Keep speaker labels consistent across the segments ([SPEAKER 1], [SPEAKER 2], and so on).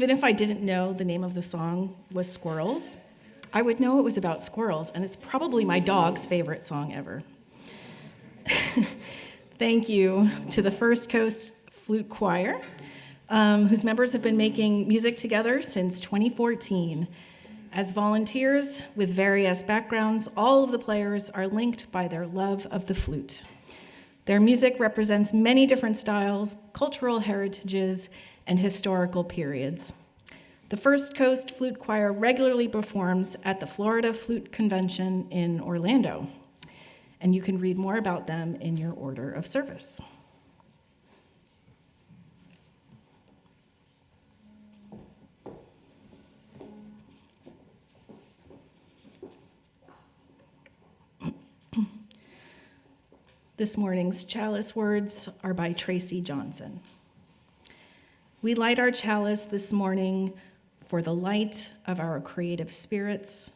[SPEAKER 1] even if I didn't know the name of the song was Squirrels, I would know it was about squirrels, and it's probably my dog's favorite song ever. Thank you to the First Coast Flute Choir, whose members have been making music together since 2014. As volunteers with various backgrounds, all of the players are linked by their love of the flute. Their music represents many different styles, cultural heritages, and historical periods. The First Coast Flute Choir regularly performs at the Florida Flute Convention in Orlando, and you can read more about them in your order of service. This morning's Chalice words are by Tracy Johnson. We light our chalice this morning for the light of our creative spirits,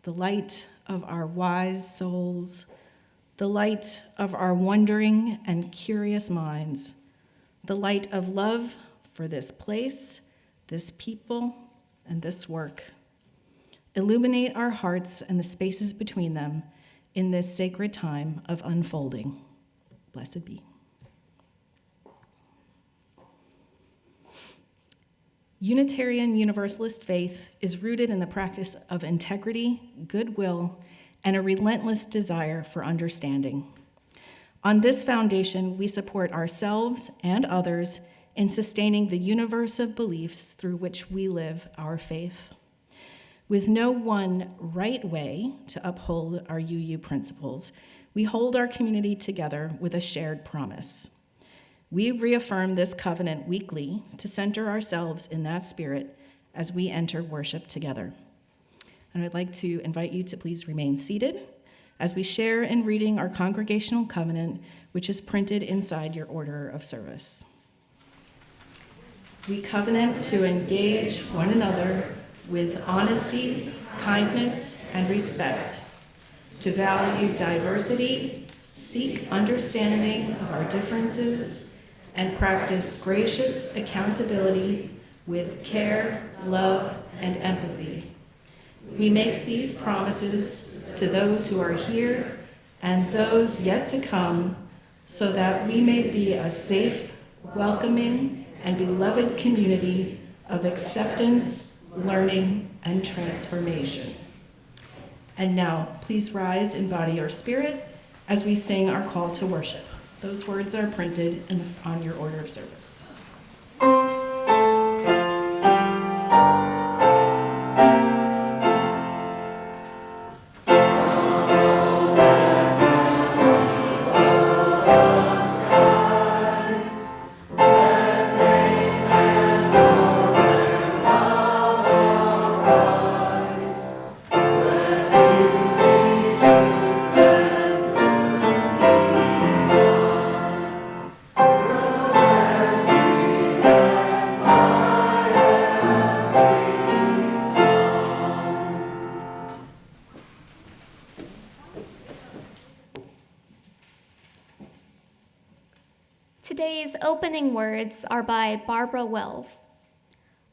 [SPEAKER 1] the light of our wise souls, the light of our wondering and curious minds, the light of love for this place, this people, and this work. Illuminate our hearts and the spaces between them in this sacred time of unfolding. Blessed be. Unitarian Universalist faith is rooted in the practice of integrity, goodwill, and a relentless desire for understanding. On this foundation, we support ourselves and others in sustaining the universe of beliefs through which we live our faith. With no one right way to uphold our UU principles, we hold our community together with a shared promise. We reaffirm this covenant weekly to center ourselves in that spirit as we enter worship together. And I'd like to invite you to please remain seated as we share in reading our Congregational Covenant, which is printed inside your order of service. We covenant to engage one another with honesty, kindness, and respect, to value diversity, seek understanding of our differences, and practice gracious accountability with care, love, and empathy. We make these promises to those who are here and those yet to come, so that we may be a safe, welcoming, and beloved community of acceptance, learning, and transformation. And now, please rise in body or spirit as we sing our call to worship. Those words are printed on your order of service.
[SPEAKER 2] Today's opening words are by Barbara Wells.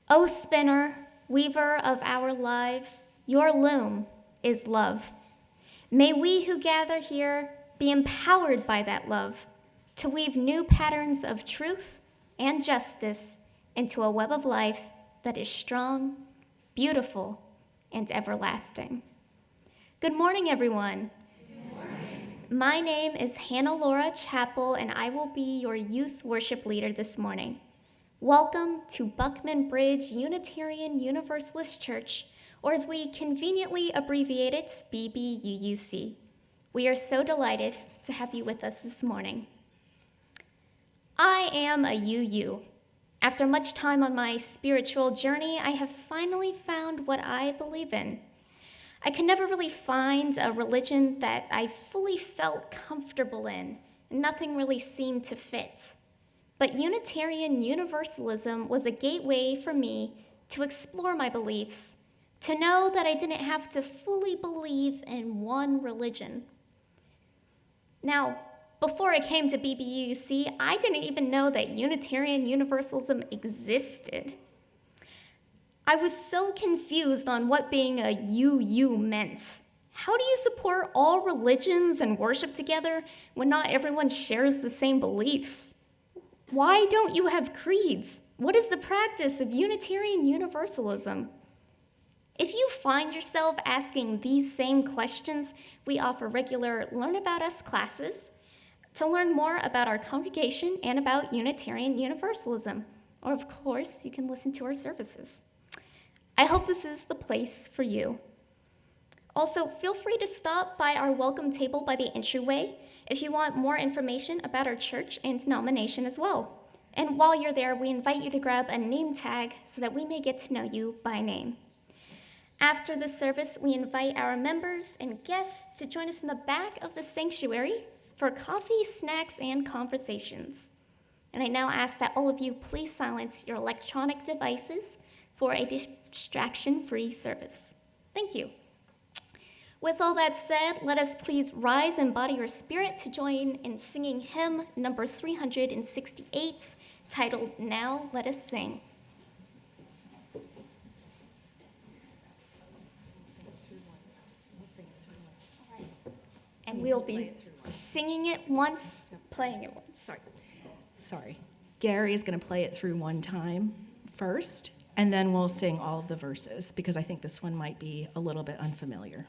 [SPEAKER 2] O spinner, weaver of our lives, your loom is love. May we who gather here be empowered by that love to weave new patterns of truth and justice into a web of life that is strong, beautiful, and everlasting. Good morning, everyone. My name is Hannah Laura Chappell, and I will be your youth worship leader this morning. Welcome to Buckman Bridge Unitarian Universalist Church, or as we conveniently abbreviate it, BBUUC. We are so delighted to have you with us this morning. I am a UU. After much time on my spiritual journey, I have finally found what I believe in. I could never really find a religion that I fully felt comfortable in. Nothing really seemed to fit. But Unitarian Universalism was a gateway for me to explore my beliefs, to know that I didn't have to fully believe in one religion. Now, before I came to BBUC, I didn't even know that Unitarian Universalism existed. I was so confused on what being a UU meant. How do you support all religions and worship together when not everyone shares the same beliefs? Why don't you have creeds? What is the practice of Unitarian Universalism? If you find yourself asking these same questions, we offer regular Learn About Us classes to learn more about our congregation and about Unitarian Universalism. Or, of course, you can listen to our services. I hope this is the place for you. Also, feel free to stop by our welcome table by the entryway if you want more information about our church and denomination as well. And while you're there, we invite you to grab a name tag so that we may get to know you by name. After the service, we invite our members and guests to join us in the back of the sanctuary for coffee, snacks, and conversations. And I now ask that all of you please silence your electronic devices for a distraction-free service. Thank you. With all that said, let us please rise and embody your spirit to join in singing hymn number 368, titled Now Let Us Sing. And we'll be singing it once, playing it once.
[SPEAKER 1] Sorry. Gary is going to play it through one time first, and then we'll sing all of the verses, because I think this one might be a little bit unfamiliar.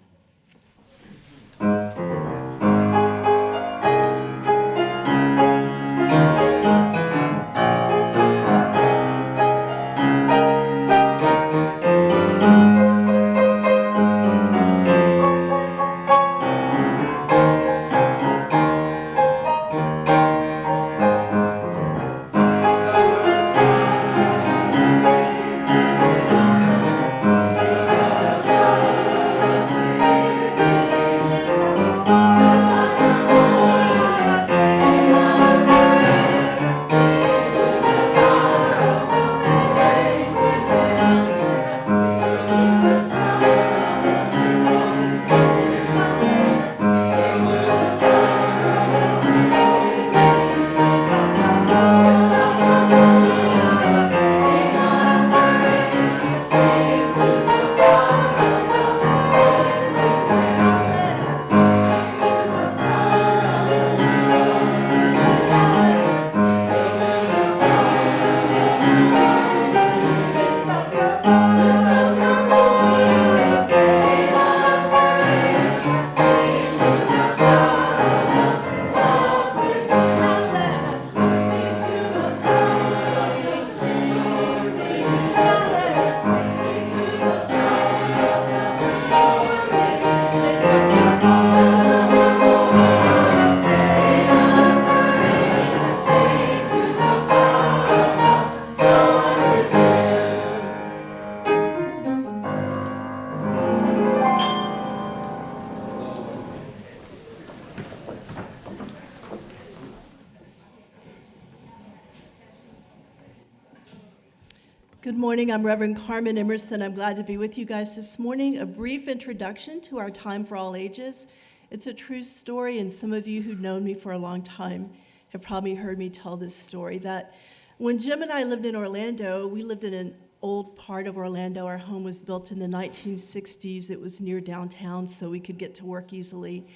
[SPEAKER 3] Good morning, I'm Reverend Carmen Emerson. I'm glad to be with you guys this morning. A brief introduction to our Time for All Ages. It's a true story, and some of you who've known me for a long time have probably heard me tell this story, that when Jim and I lived in Orlando, we lived in an old part of Orlando. Our home was built in the 1960s. It was near downtown, so we could get to work easily.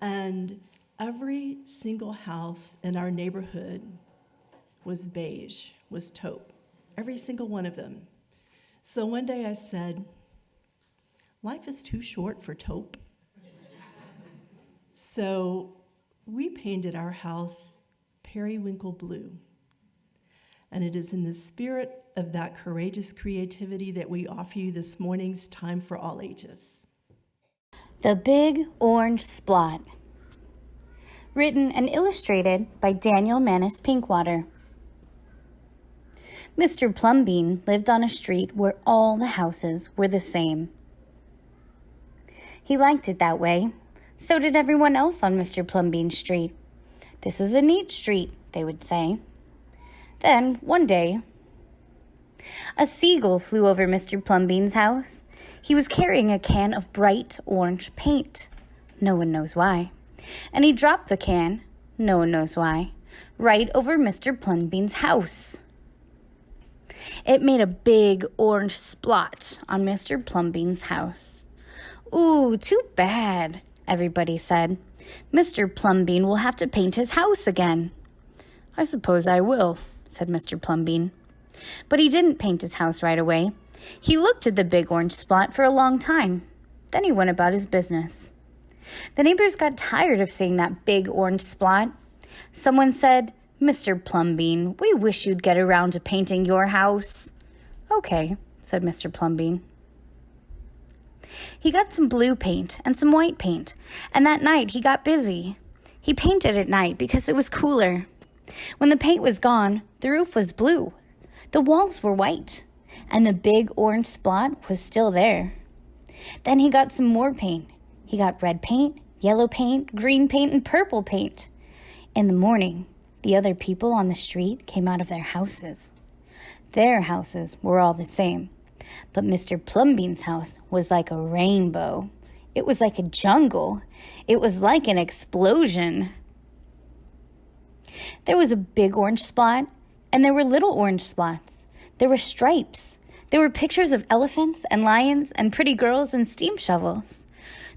[SPEAKER 3] And every single house in our neighborhood was beige, was taupe. Every single one of them. So one day I said, life is too short for taupe. So we painted our house periwinkle blue. And it is in the spirit of that courageous creativity that we offer you this morning's Time for All Ages.
[SPEAKER 4] The Big Orange Splot. Written and illustrated by Daniel Mannis Pinkwater. Mr. Plumbean lived on a street where all the houses were the same. He liked it that way. So did everyone else on Mr. Plumbean's street. This is a neat street, they would say. Then, one day, a seagull flew over Mr. Plumbean's house. He was carrying a can of bright orange paint. No one knows why. And he dropped the can, no one knows why, right over Mr. Plumbean's house. It made a big orange splot on Mr. Plumbean's house. "Ooh, too bad," everybody said. "Mr. Plumbean will have to paint his house again." "I suppose I will," said Mr. Plumbean. But he didn't paint his house right away. He looked at the big orange spot for a long time. Then he went about his business. The neighbors got tired of seeing that big orange spot. Someone said, "Mr. Plumbean, we wish you'd get around to painting your house." "Okay," said Mr. Plumbean. He got some blue paint and some white paint, and that night he got busy. He painted at night because it was cooler. When the paint was gone, the roof was blue, the walls were white, and the big orange spot was still there. Then he got some more paint. He got red paint, yellow paint, green paint, and purple paint. In the morning, the other people on the street came out of their houses. Their houses were all the same, but Mr. Plumbean's house was like a rainbow. It was like a jungle. It was like an explosion. There was a big orange spot, and there were little orange spots. There were stripes. There were pictures of elephants and lions and pretty girls and steam shovels.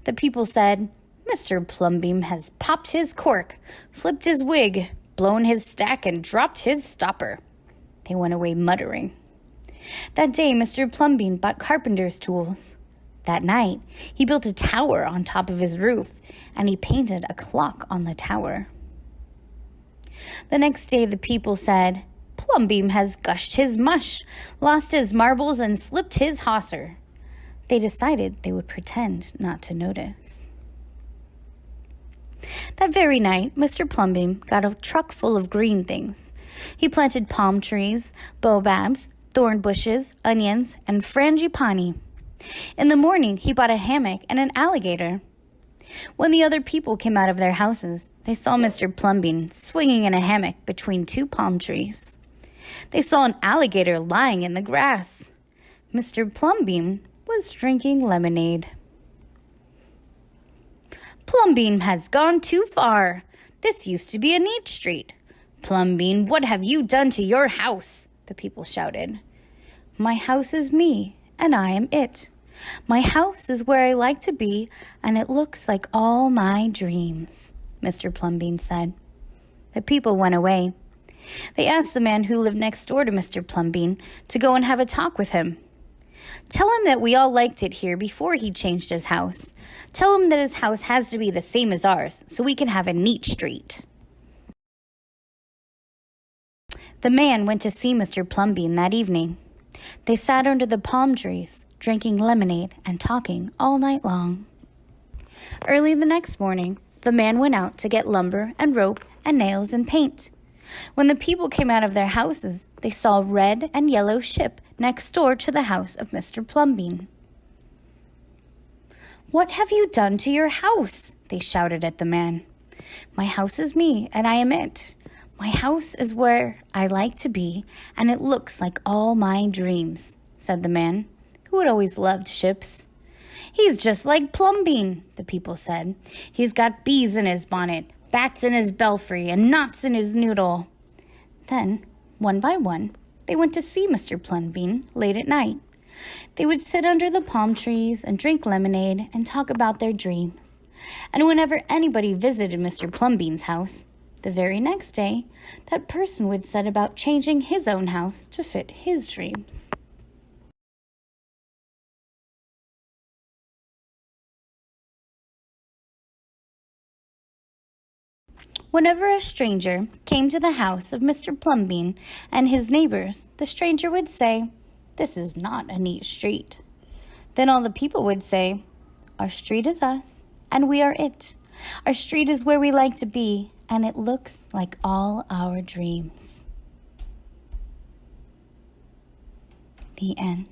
[SPEAKER 4] The people said, "Mr. Plumbean has popped his cork, flipped his wig, blown his stack, and dropped his stopper." They went away muttering. That day, Mr. Plumbean bought carpenter's tools. That night, he built a tower on top of his roof, and he painted a clock on the tower. The next day, the people said, "Plumbean has gushed his mush, lost his marbles, and slipped his hawser." They decided they would pretend not to notice. That very night, Mr. Plumbean got a truck full of green things. He planted palm trees, baobabs, thorn bushes, onions, and frangipani. In the morning, he bought a hammock and an alligator. When the other people came out of their houses, they saw Mr. Plumbean swinging in a hammock between two palm trees. They saw an alligator lying in the grass. Mr. Plumbean was drinking lemonade. "Plumbean has gone too far. This used to be a neat street. Plumbean, what have you done to your house?" the people shouted. "My house is me, and I am it. My house is where I like to be, and it looks like all my dreams," Mr. Plumbean said. The people went away. They asked the man who lived next door to Mr. Plumbean to go and have a talk with him. "Tell him that we all liked it here before he changed his house. Tell him that his house has to be the same as ours so we can have a neat street." The man went to see Mr. Plumbean that evening. They sat under the palm trees, drinking lemonade and talking all night long. Early the next morning, the man went out to get lumber and rope and nails and paint. When the people came out of their houses, they saw a red and yellow ship next door to the house of Mr. Plumbean. "What have you done to your house?" they shouted at the man. "My house is me, and I am it. My house is where I like to be, and it looks like all my dreams," said the man, who had always loved ships. "He's just like Plumbean," the people said. "He's got bees in his bonnet, bats in his belfry, and knots in his noodle." Then, one by one, they went to see Mr. Plumbean late at night. They would sit under the palm trees and drink lemonade and talk about their dreams. And whenever anybody visited Mr. Plumbean's house, the very next day, that person would set about changing his own house to fit his dreams. Whenever a stranger came to the house of Mr. Plumbean and his neighbors, the stranger would say, "This is not a neat street." Then all the people would say, "Our street is us, and we are it. Our street is where we like to be, and it looks like all our dreams." The end.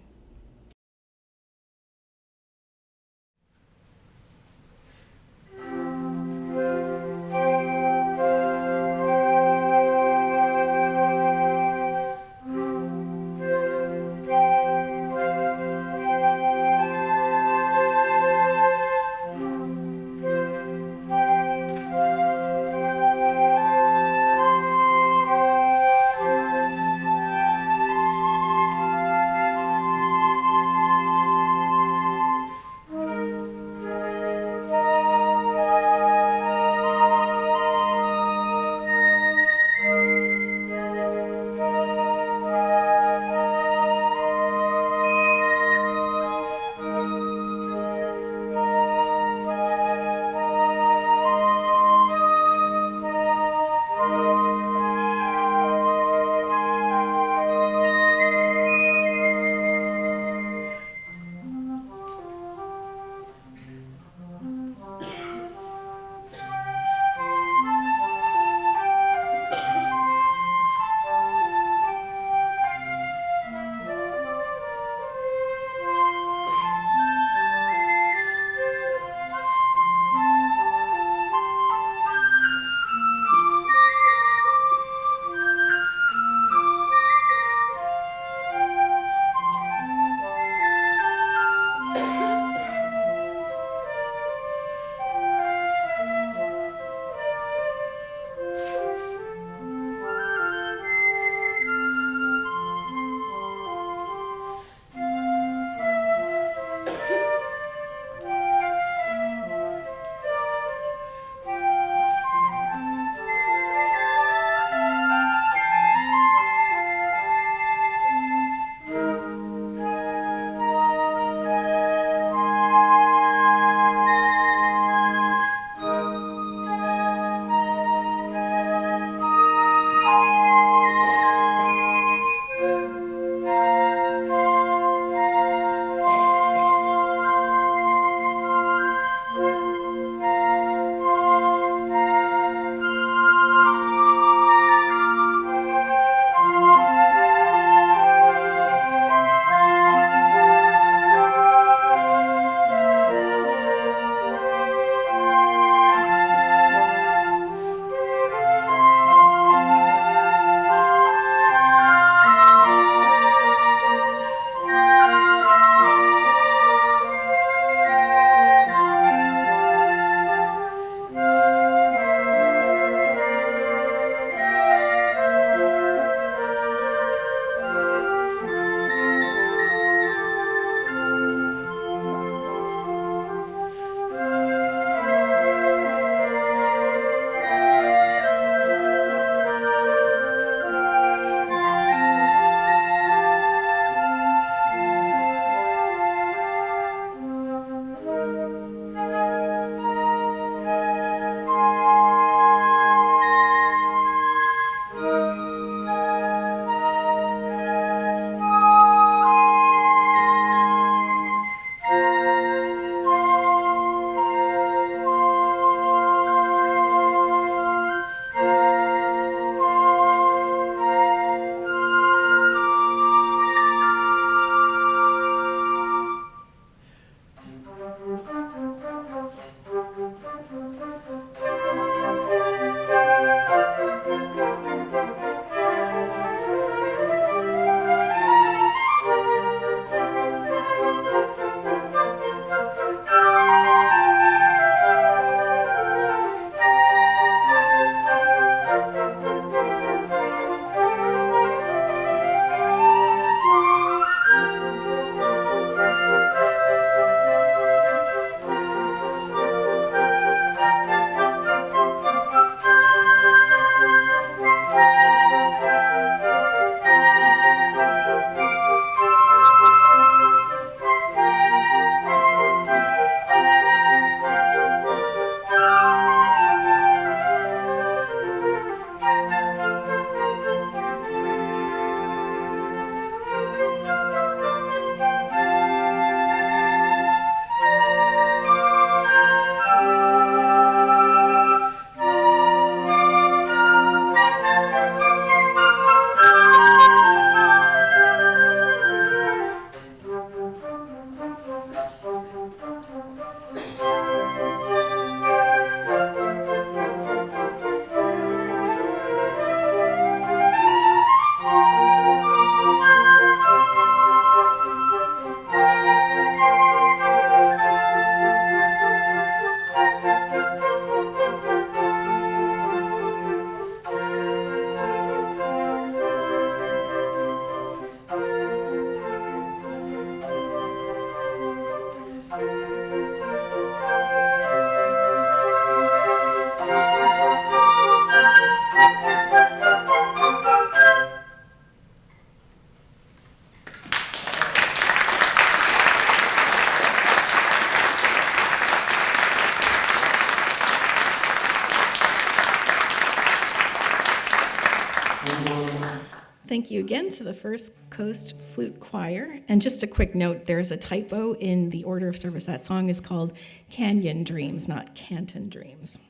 [SPEAKER 1] thank you again to the First Coast Flute Choir. And just a quick note, there's a typo in the order of service. That song is called Canyon Dreams, not Canton Dreams.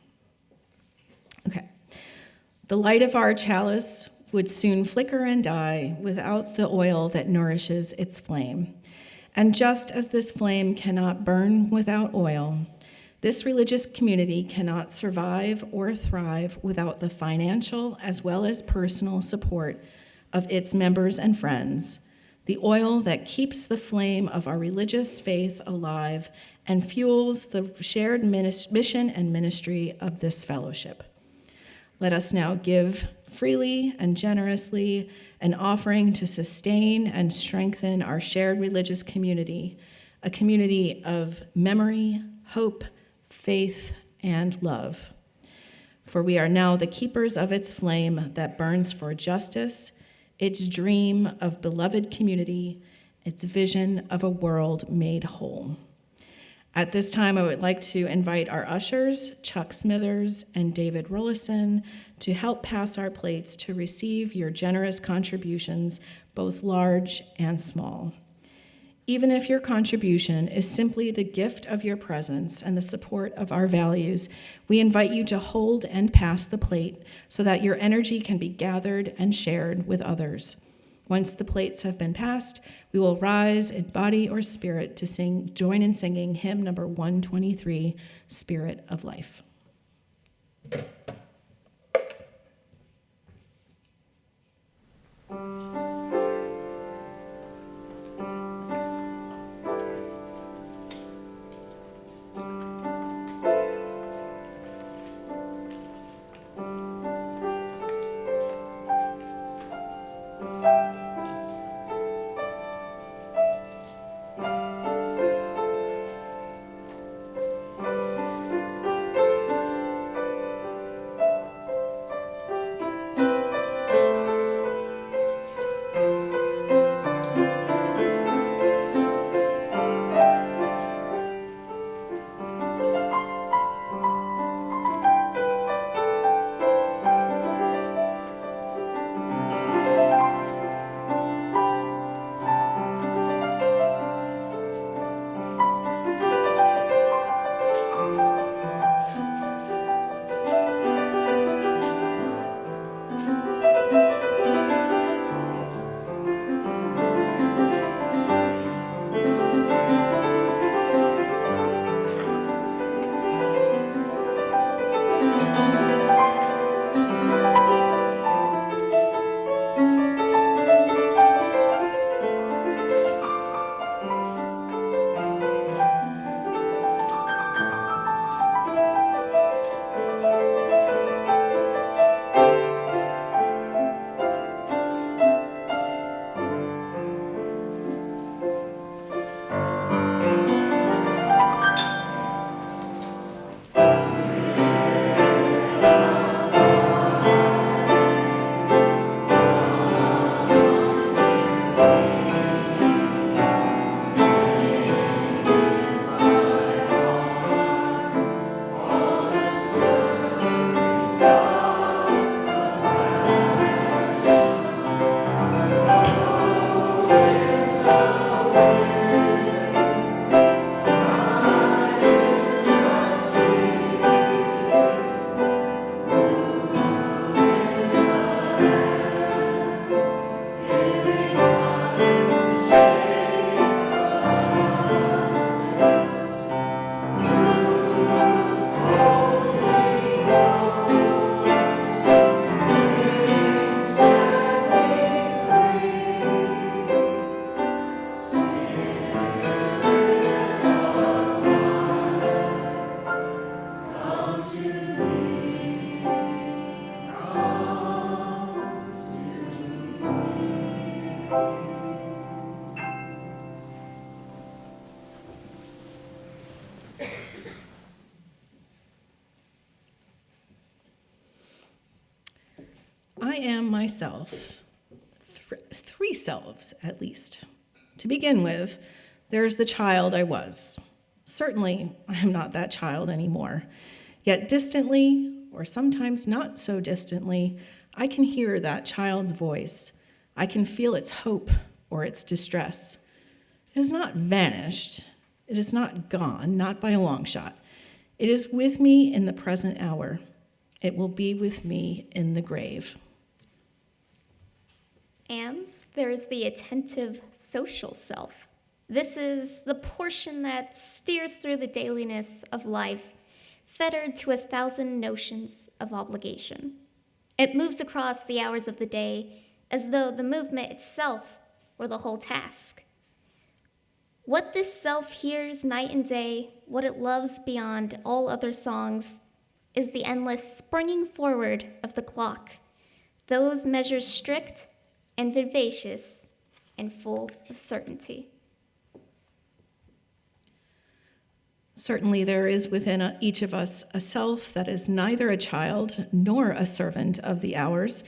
[SPEAKER 1] Okay. The light of our chalice would soon flicker and die without the oil that nourishes its flame. And just as this flame cannot burn without oil, this religious community cannot survive or thrive without the financial as well as personal support of its members and friends, the oil that keeps the flame of our religious faith alive and fuels the shared mission and ministry of this fellowship. Let us now give freely and generously an offering to sustain and strengthen our shared religious community, a community of memory, hope, faith, and love. For we are now the keepers of its flame that burns for justice, its dream of beloved community, its vision of a world made whole. At this time, I would like to invite our ushers, Chuck Smithers and David Rollison, to help pass our plates to receive your generous contributions, both large and small. Even if your contribution is simply the gift of your presence and the support of our values, we invite you to hold and pass the plate so that your energy can be gathered and shared with others. Once the plates have been passed, we will rise in body or spirit to join in singing hymn number 123, Spirit of Life. I am myself, three selves at least. To begin with, there's the child I was. Certainly, I am not that child anymore. Yet distantly, or sometimes not so distantly, I can hear that child's voice. I can feel its hope or its distress. It has not vanished. It is not gone, not by a long shot. It is with me in the present hour. It will be with me in the grave.
[SPEAKER 2] And there's the attentive social self. This is the portion that steers through the dailiness of life, fettered to 1,000 notions of obligation. It moves across the hours of the day as though the movement itself were the whole task. What this self hears night and day, what it loves beyond all other songs, is the endless springing forward of the clock, those measures strict and vivacious and full of certainty.
[SPEAKER 1] Certainly there is within each of us a self that is neither a child nor a servant of the hours.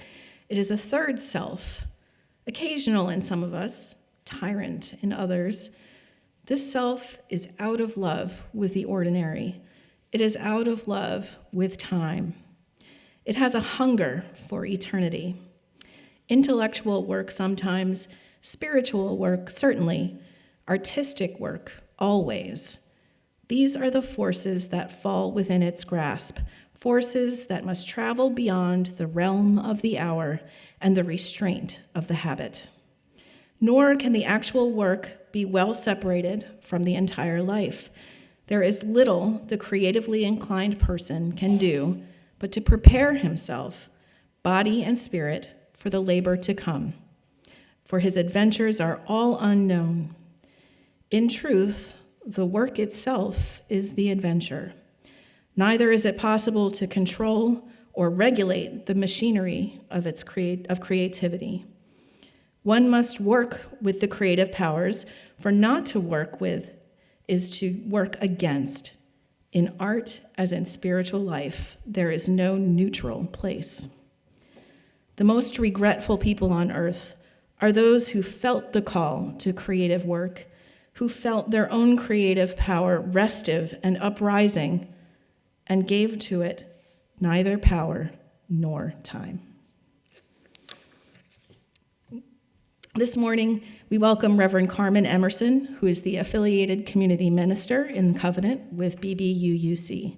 [SPEAKER 1] It is a third self, occasional in some of us, tyrant in others. This self is out of love with the ordinary. It is out of love with time. It has a hunger for eternity. Intellectual work sometimes, spiritual work certainly, artistic work always. These are the forces that fall within its grasp, forces that must travel beyond the realm of the hour and the restraint of the habit. Nor can the actual work be well separated from the entire life. There is little the creatively inclined person can do but to prepare himself, body and spirit, for the labor to come. For his adventures are all unknown. In truth, the work itself is the adventure. Neither is it possible to control or regulate the machinery of creativity. One must work with the creative powers, for not to work with is to work against. In art, as in spiritual life, there is no neutral place. The most regretful people on earth are those who felt the call to creative work, who felt their own creative power restive and uprising, and gave to it neither power nor time. This morning, we welcome Reverend Carmen Emerson, who is the affiliated community minister in covenant with BBUUC.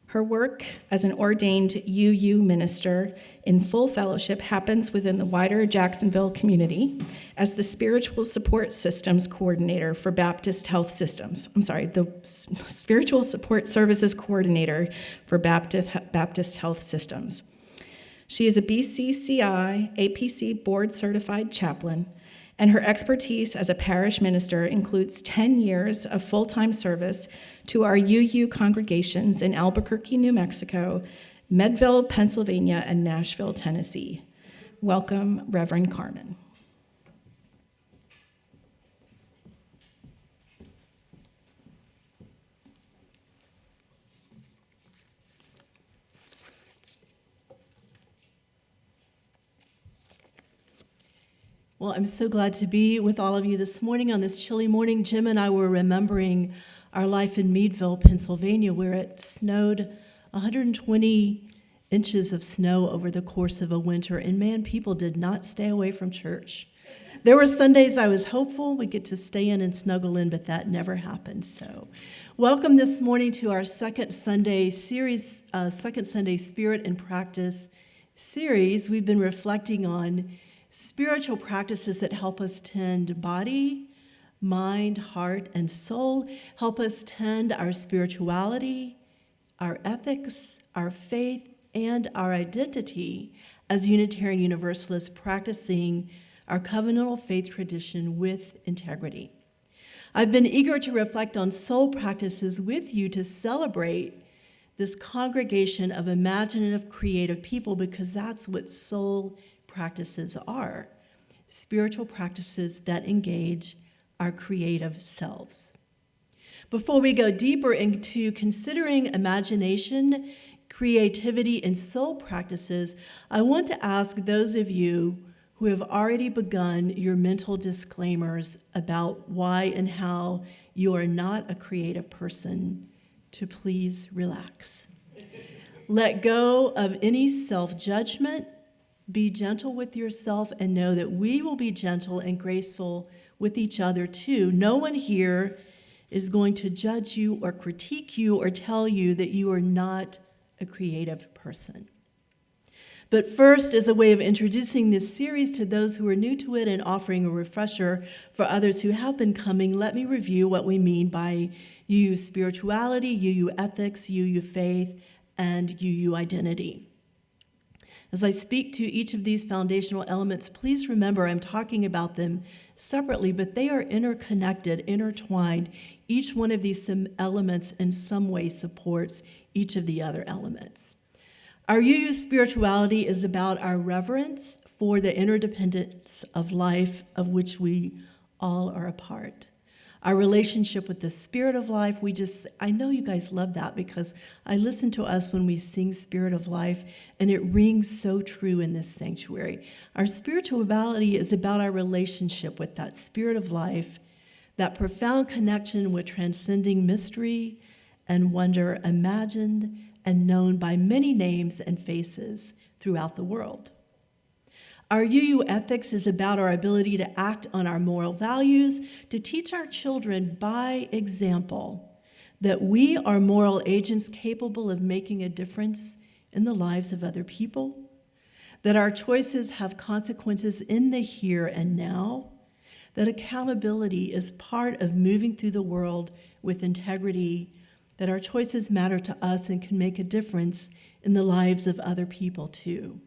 [SPEAKER 1] Her work as an ordained UU minister in full fellowship happens within the wider Jacksonville community as the Spiritual Support Systems Coordinator for Baptist Health Systems. The Spiritual Support Services Coordinator for Baptist Health Systems. She is a BCCI APC board-certified chaplain, and her expertise as a parish minister includes 10 years of full-time service to our UU congregations in Albuquerque, New Mexico, Medville, Pennsylvania, and Nashville, Tennessee. Welcome, Reverend Carmen.
[SPEAKER 3] Well, I'm so glad to be with all of you this morning on this chilly morning. Jim and I were remembering our life in Meadville, Pennsylvania, where it snowed 120 inches of snow over the course of a winter, and man, people did not stay away from church. There were Sundays I was hopeful we'd get to stay in and snuggle in, but that never happened. So welcome this morning to our Second Sunday series, Second Sunday Spirit and Practice series. We've been reflecting on spiritual practices that help us tend body, mind, heart, and soul, help us tend our spirituality, our ethics, our faith, and our identity as Unitarian Universalists practicing our covenantal faith tradition with integrity. I've been eager to reflect on soul practices with you to celebrate this congregation of imaginative, creative people, because that's what soul practices are, spiritual practices that engage our creative selves. Before we go deeper into considering imagination, creativity, and soul practices, I want to ask those of you who have already begun your mental disclaimers about why and how you are not a creative person to please relax. Let go of any self-judgment, Be gentle with yourself and know that we will be gentle and graceful with each other too. No one here is going to judge you or critique you or tell you that you are not a creative person. But first, as a way of introducing this series to those who are new to it and offering a refresher for others who have been coming, let me review what we mean by UU spirituality, UU ethics, UU faith, and UU identity. As I speak to each of these foundational elements, please remember I'm talking about them separately, but they are interconnected, intertwined. Each one of these elements in some way supports each of the other elements. Our UU spirituality is about our reverence for the interdependence of life of which we all are a part. Our relationship with the spirit of life, I know you guys love that because I listen to us when we sing Spirit of Life, and it rings so true in this sanctuary. Our spirituality is about our relationship with that spirit of life, that profound connection with transcending mystery and wonder imagined and known by many names and faces throughout the world. Our UU ethics is about our ability to act on our moral values, to teach our children by example that we are moral agents capable of making a difference in the lives of other people, that our choices have consequences in the here and now, that accountability is part of moving through the world with integrity, that our choices matter to us and can make a difference in the lives of other people too.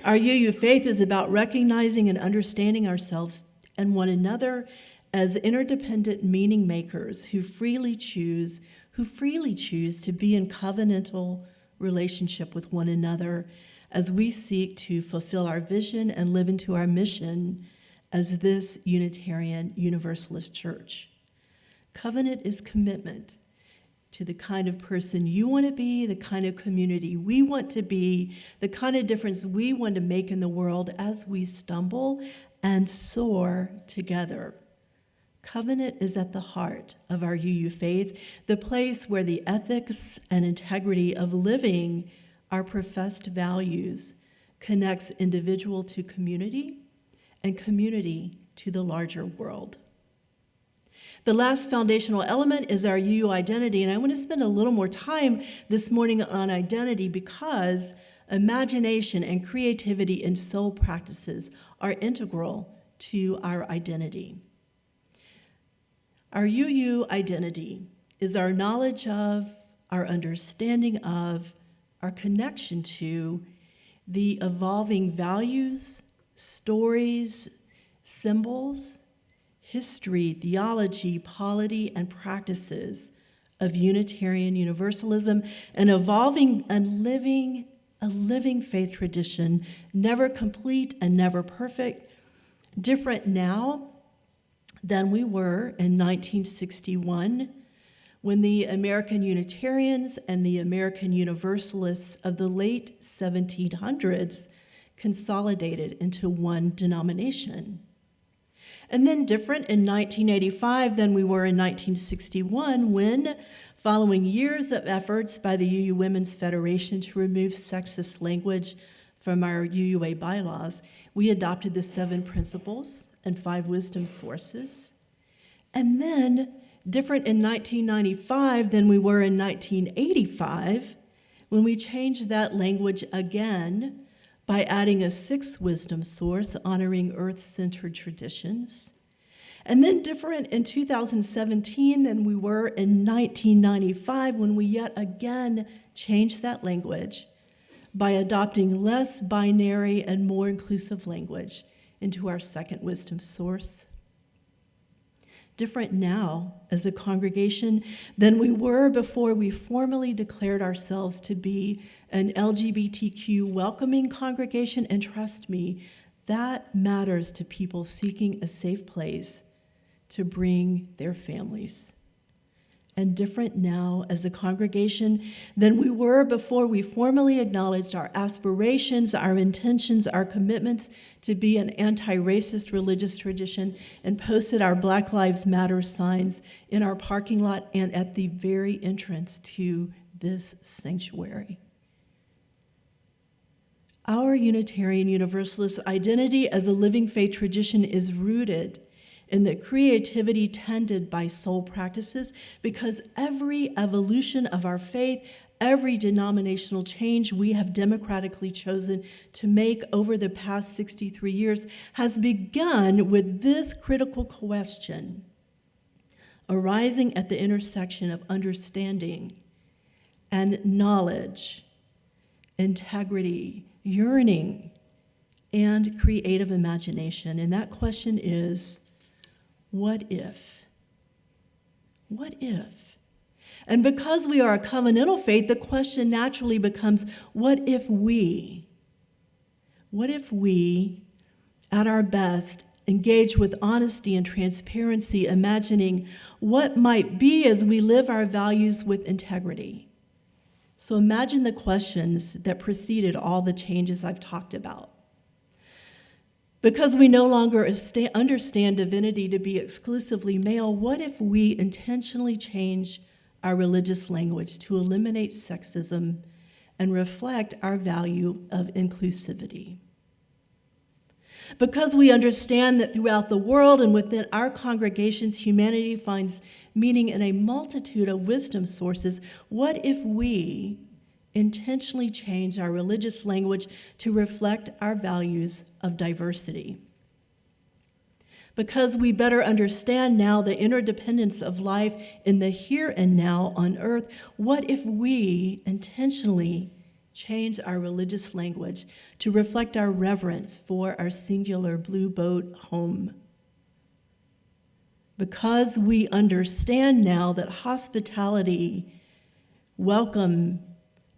[SPEAKER 3] Our UU faith is about recognizing and understanding ourselves and one another as interdependent meaning makers who freely choose to be in covenantal relationship with one another as we seek to fulfill our vision and live into our mission as this Unitarian Universalist Church. Covenant is commitment to the kind of person you want to be, the kind of community we want to be, the kind of difference we want to make in the world as we stumble and soar together. Covenant is at the heart of our UU faith, the place where the ethics and integrity of living our professed values connects individual to community and community to the larger world. The last foundational element is our UU identity, and I want to spend a little more time this morning on identity because imagination and creativity and soul practices are integral to our identity. Our UU identity is our knowledge of, our understanding of, our connection to the evolving values, stories, symbols, history, theology, polity, and practices of Unitarian Universalism, an evolving and a living faith tradition, never complete and never perfect, different now than we were in 1961, when the American Unitarians and the American Universalists of the late 1700s consolidated into one denomination. And then different in 1985 than we were in 1961 when, following years of efforts by the UU Women's Federation to remove sexist language from our UUA bylaws, we adopted the 7 principles and 5 wisdom sources. And then different in 1995 than we were in 1985 when we changed that language again by adding a 6th wisdom source honoring earth-centered traditions. And then different in 2017 than we were in 1995 when we yet again changed that language by adopting less binary and more inclusive language into our 2nd wisdom source. Different now as a congregation than we were before we formally declared ourselves to be an LGBTQ welcoming congregation, and trust me, that matters to people seeking a safe place to bring their families. And different now as a congregation than we were before we formally acknowledged our aspirations, our intentions, our commitments to be an anti-racist religious tradition and posted our Black Lives Matter signs in our parking lot and at the very entrance to this sanctuary. Our Unitarian Universalist identity as a living faith tradition is rooted in the creativity tended by soul practices, because every evolution of our faith, every denominational change we have democratically chosen to make over the past 63 years has begun with this critical question, arising at the intersection of understanding and knowledge, integrity, yearning, and creative imagination. And that question is, what if? What if? And because we are a covenantal faith, the question naturally becomes, what if we, at our best, engage with honesty and transparency, imagining what might be as we live our values with integrity? So imagine the questions that preceded all the changes I've talked about. Because we no longer understand divinity to be exclusively male, what if we intentionally change our religious language to eliminate sexism and reflect our value of inclusivity? Because we understand that throughout the world and within our congregations, humanity finds meaning in a multitude of wisdom sources, what if we intentionally change our religious language to reflect our values of diversity? Because we better understand now the interdependence of life in the here and now on earth, what if we intentionally change our religious language to reflect our reverence for our singular blue boat home? Because we understand now that hospitality, welcome,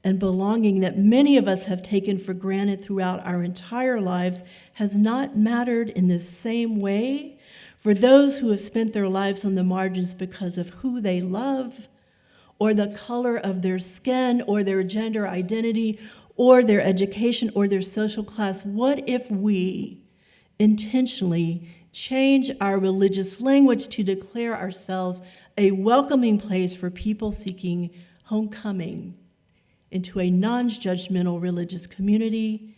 [SPEAKER 3] and belonging that many of us have taken for granted throughout our entire lives has not mattered in the same way for those who have spent their lives on the margins because of who they love, or the color of their skin, or their gender identity, or their education, or their social class. What if we intentionally change our religious language to declare ourselves a welcoming place for people seeking homecoming into a non-judgmental religious community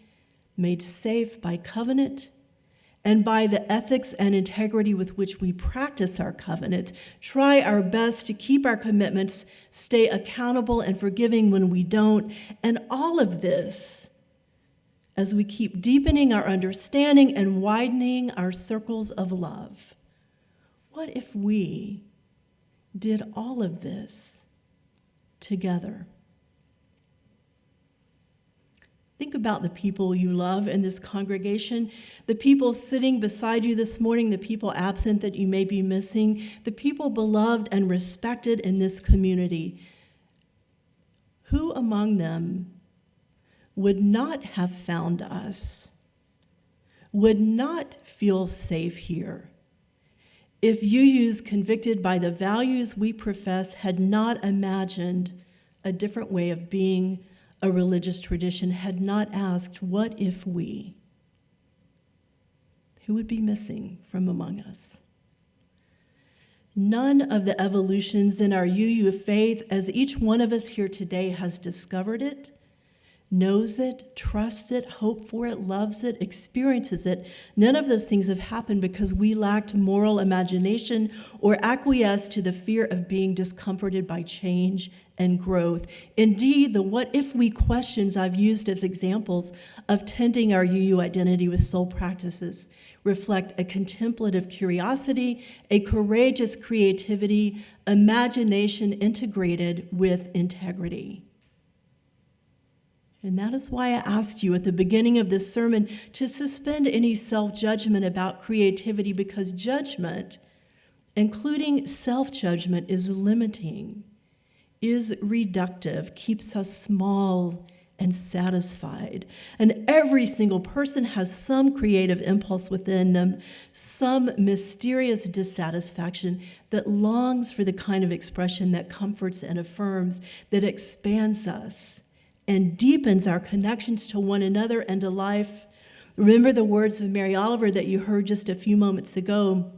[SPEAKER 3] made safe by covenant and by the ethics and integrity with which we practice our covenant, try our best to keep our commitments, stay accountable and forgiving when we don't, and all of this as we keep deepening our understanding and widening our circles of love. What if we did all of this together? Think about the people you love in this congregation, the people sitting beside you this morning, the people absent that you may be missing, the people beloved and respected in this community. Who among them would not have found us, would not feel safe here, if UUs convicted by the values we profess had not imagined a different way of being a religious tradition, had not asked, what if we? Who would be missing from among us? None of the evolutions in our UU faith, as each one of us here today has discovered it, knows it, trusts it, hopes for it, loves it, experiences it, none of those things have happened because we lacked moral imagination or acquiesced to the fear of being discomforted by change and growth. Indeed, the what if we questions I've used as examples of tending our UU identity with soul practices reflect a contemplative curiosity, a courageous creativity, imagination integrated with integrity. And that is why I asked you at the beginning of this sermon to suspend any self-judgment about creativity, because judgment, including self-judgment, is limiting, is reductive, keeps us small and satisfied. And every single person has some creative impulse within them, some mysterious dissatisfaction that longs for the kind of expression that comforts and affirms, that expands us and deepens our connections to one another and to life. Remember the words of Mary Oliver that you heard just a few moments ago.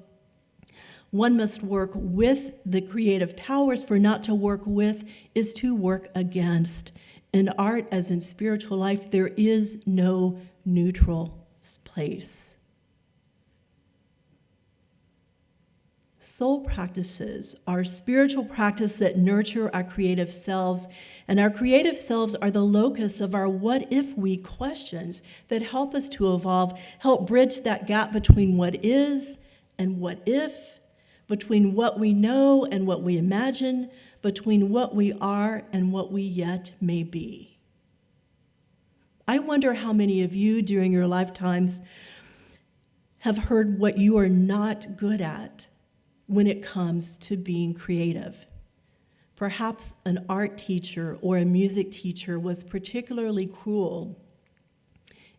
[SPEAKER 3] One must work with the creative powers, for not to work with is to work against. In art, as in spiritual life, there is no neutral place. Soul practices are spiritual practice that nurture our creative selves, and our creative selves are the locus of our what if we questions that help us to evolve, help bridge that gap between what is and what if, between what we know and what we imagine, between what we are and what we yet may be. I wonder how many of you during your lifetimes have heard what you are not good at when it comes to being creative. Perhaps an art teacher or a music teacher was particularly cruel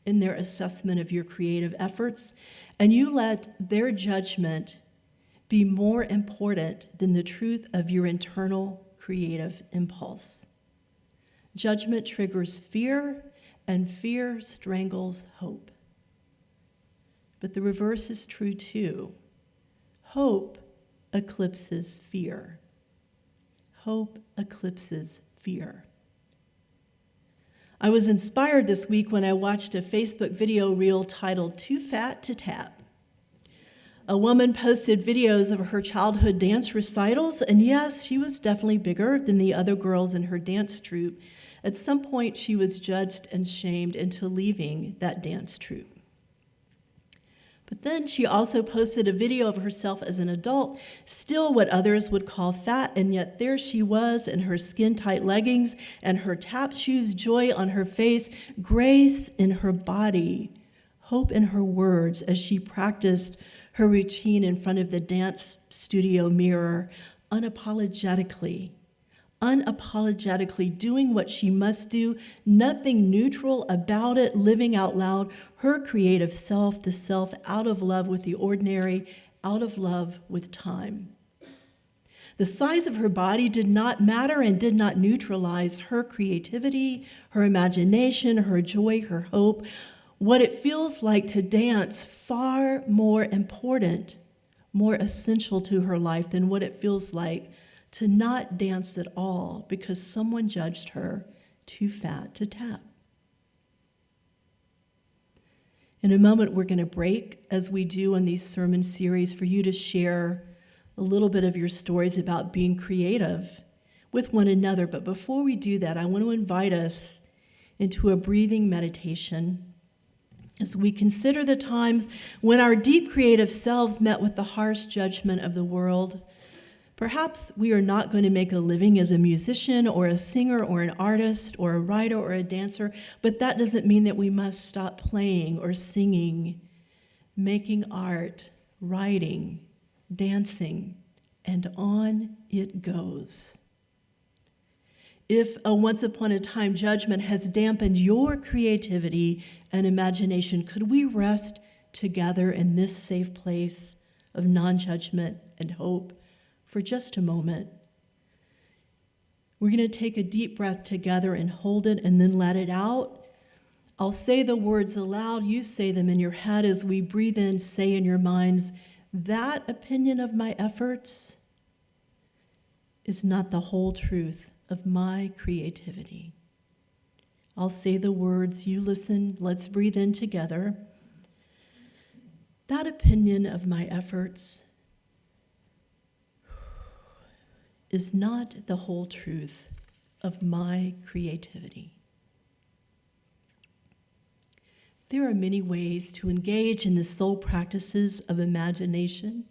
[SPEAKER 3] in their assessment of your creative efforts, and you let their judgment be more important than the truth of your internal creative impulse. Judgment triggers fear, and fear strangles hope. But the reverse is true too. Hope eclipses fear. Hope eclipses fear. I was inspired this week when I watched a Facebook video reel titled "Too Fat to Tap." A woman posted videos of her childhood dance recitals, and yes, she was definitely bigger than the other girls in her dance troupe. At some point, she was judged and shamed into leaving that dance troupe. But then she also posted a video of herself as an adult, still what others would call fat, and yet there she was in her skin-tight leggings and her tap shoes, joy on her face, grace in her body, hope in her words as she practiced her routine in front of the dance studio mirror, unapologetically doing what she must do, nothing neutral about it, living out loud her creative self, the self out of love with the ordinary, out of love with time. The size of her body did not matter and did not neutralize her creativity, her imagination, her joy, her hope. What it feels like to dance, far more important, more essential to her life than what it feels like to not dance at all because someone judged her too fat to tap. In a moment, we're going to break, as we do on these sermon series, for you to share a little bit of your stories about being creative with one another. But before we do that, I want to invite us into a breathing meditation as we consider the times when our deep creative selves met with the harsh judgment of the world. Perhaps we are not going to make a living as a musician or a singer or an artist or a writer or a dancer, but that doesn't mean that we must stop playing or singing, making art, writing, dancing, and on it goes. If a once upon a time judgment has dampened your creativity and imagination, could we rest together in this safe place of non-judgment and hope for just a moment? We're going to take a deep breath together and hold it and then let it out. I'll say the words aloud. You say them in your head as we breathe in. Say in your minds, that opinion of my efforts is not the whole truth of my creativity. I'll say the words. You listen. Let's breathe in together. That opinion of my efforts is not the whole truth of my creativity. There are many ways to engage in the soul practices of imagination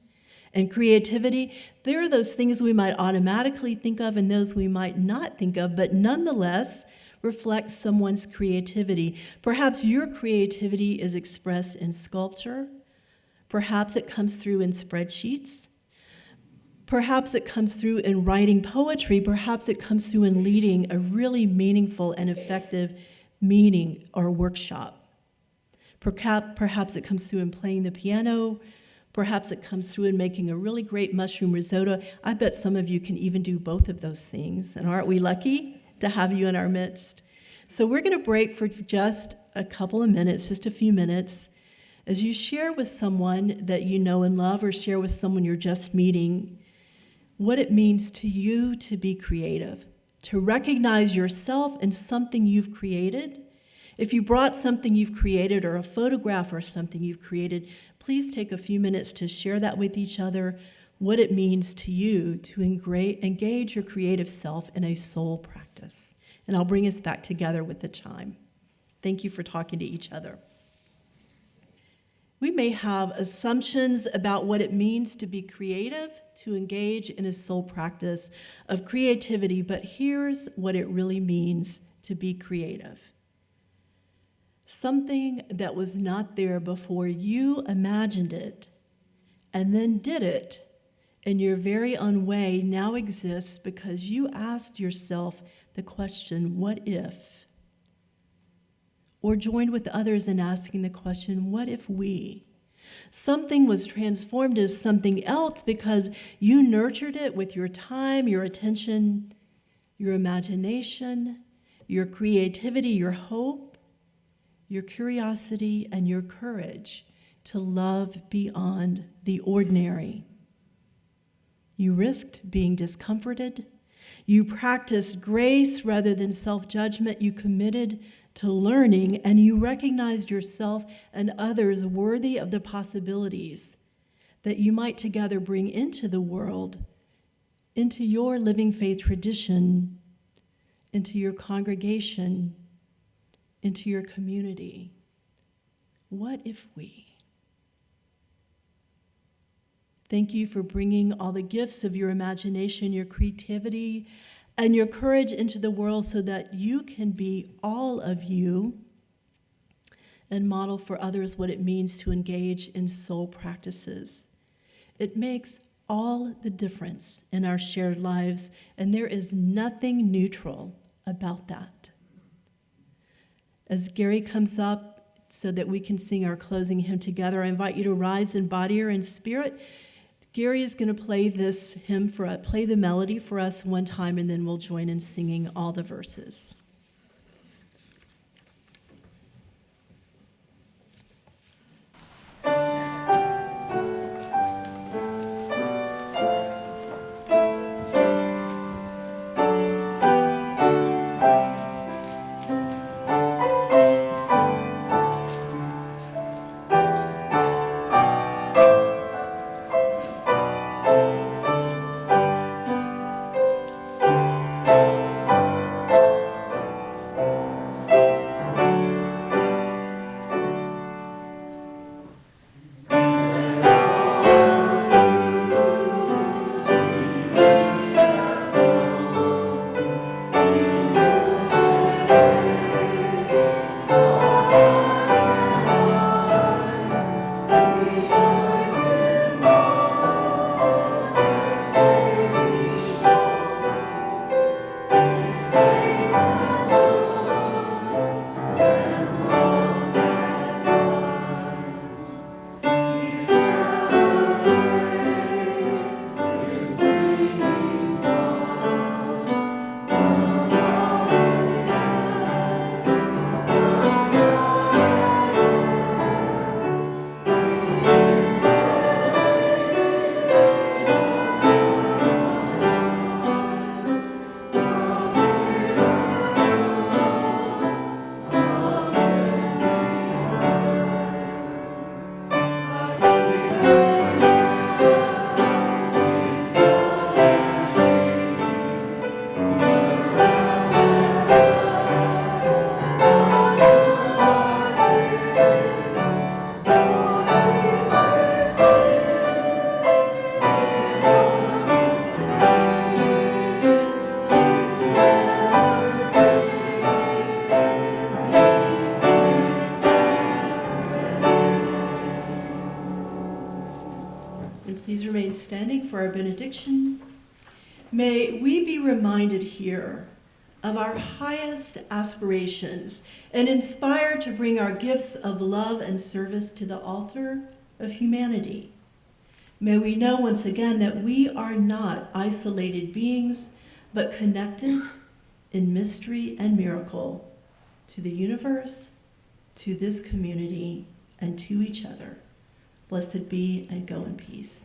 [SPEAKER 3] and creativity. There are those things we might automatically think of and those we might not think of, but nonetheless reflect someone's creativity. Perhaps your creativity is expressed in sculpture. Perhaps it comes through in spreadsheets. Perhaps it comes through in writing poetry. Perhaps it comes through in leading a really meaningful and effective meeting or workshop. Perhaps it comes through in playing the piano. Perhaps it comes through in making a really great mushroom risotto. I bet some of you can even do both of those things. And aren't we lucky to have you in our midst? So we're going to break for just a couple of minutes, just a few minutes, as you share with someone that you know and love or share with someone you're just meeting what it means to you to be creative to recognize yourself in something you've created. If you brought something you've created or a photograph or something you've created, please take a few minutes to share that with each other, what it means to you to engage your creative self in a soul practice. And I'll bring us back together with the chime. Thank you for talking to each other. We may have assumptions about what it means to be creative, to engage in a soul practice of creativity, but here's what it really means to be creative. Something that was not there before you imagined it and then did it in your very own way now exists because you asked yourself the question, what if? Or joined with others in asking the question, what if we? Something was transformed as something else because you nurtured it with your time, your attention, your imagination, your creativity, your hope, your curiosity, and your courage to love beyond the ordinary. You risked being discomforted. You practiced grace rather than self-judgment. You committed to learning, and you recognized yourself and others worthy of the possibilities that you might together bring into the world, into your living faith tradition, into your congregation, into your community. What if we? Thank you for bringing all the gifts of your imagination, your creativity, and your courage into the world so that you can be all of you and model for others what it means to engage in soul practices. It makes all the difference in our shared lives, and there is nothing neutral about that. As Gary comes up so that we can sing our closing hymn together, I invite you to rise in body or in spirit. Gary is going to play this hymn play the melody for us one time, and then we'll join in singing all the verses. Standing for our benediction. May we be reminded here of our highest aspirations and inspired to bring our gifts of love and service to the altar of humanity. May we know once again that we are not isolated beings, but connected in mystery and miracle to the universe, to this community, and to each other. Blessed be, and go in peace.